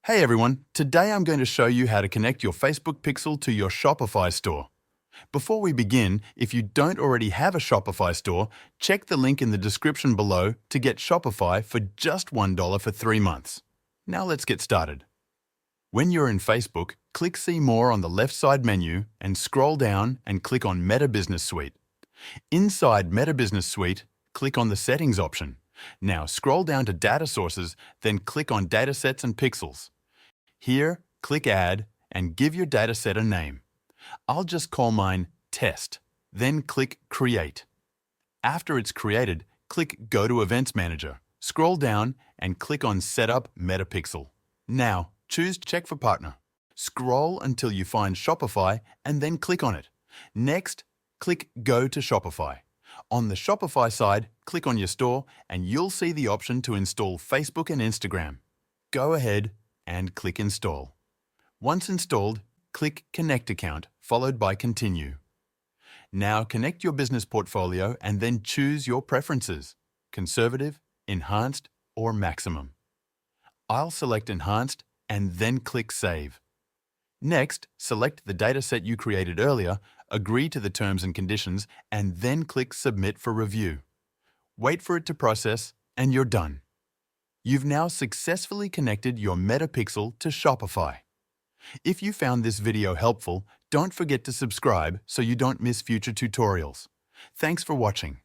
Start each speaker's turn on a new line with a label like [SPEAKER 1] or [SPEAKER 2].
[SPEAKER 1] Hey everyone, today I'm going to show you how to connect your Facebook pixel to your Shopify store. Before we begin, if you don't already have a Shopify store, check the link in the description below to get Shopify for just $1 for 3 months. Now let's get started. When you're in Facebook, click See More on the left side menu and scroll down and click on Meta Business Suite. Inside Meta Business Suite, click on the Settings option. Now scroll down to Data Sources, then click on Datasets and Pixels. Here, click Add and give your dataset a name. I'll just call mine Test, then click Create. After it's created, click Go to Events Manager, scroll down and click on Setup Metapixel. Now, choose Check for Partner. Scroll until you find Shopify and then click on it. Next, click Go to Shopify. On the Shopify side, click on your store and you'll see the option to install Facebook and Instagram. Go ahead and click Install. Once installed, click Connect Account, followed by Continue. Now connect your business portfolio and then choose your preferences: Conservative, Enhanced, or Maximum. I'll select Enhanced and then click Save. Next, select the dataset you created earlier, agree to the terms and conditions, and then click Submit for review. Wait for it to process, and you're done. You've now successfully connected your Metapixel to Shopify. If you found this video helpful, don't forget to subscribe so you don't miss future tutorials. Thanks for watching.